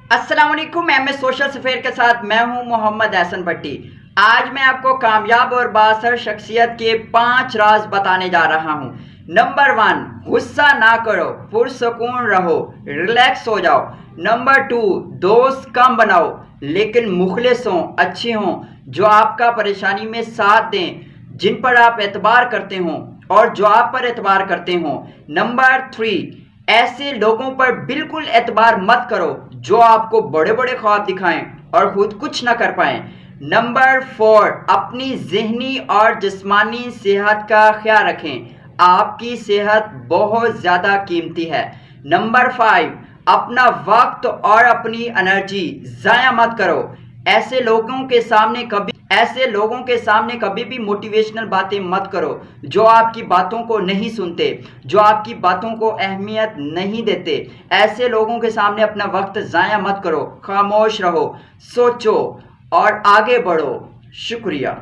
अस्सलाम वालेकुम। M S social sphere के साथ मैं हूं मोहम्मद एहसन भट्टी। आज मैं आपको कामयाब और बाअसर शख्सियत के 5 राज बताने जा रहा हूं। नंबर 1, गुस्सा ना करो, पुरसुकून रहो, रिलैक्स हो जाओ। नंबर 2, दोस्त कम बनाओ लेकिन मुखलिस हों, अच्छे हों, जो आपका परेशानी में साथ दें, जिन पर आप एतबार करते हों और जो आप पर एतबार करते हों। नंबर 3, ऐसे लोगों पर बिल्कुल एतबार मत करो जो आपको बड़े बड़े ख्वाब दिखाएं और खुद कुछ ना कर पाएं। नंबर 4, अपनी ज़हनी और जिस्मानी सेहत का ख्याल रखें, आपकी सेहत बहुत ज़्यादा कीमती है। नंबर 5, अपना वक्त और अपनी एनर्जी ज़ाया मत करो। ऐसे लोगों के सामने कभी भी मोटिवेशनल बातें मत करो जो आपकी बातों को नहीं सुनते, जो आपकी बातों को अहमियत नहीं देते। ऐसे लोगों के सामने अपना वक्त ज़ाया मत करो, खामोश रहो, सोचो और आगे बढ़ो। शुक्रिया।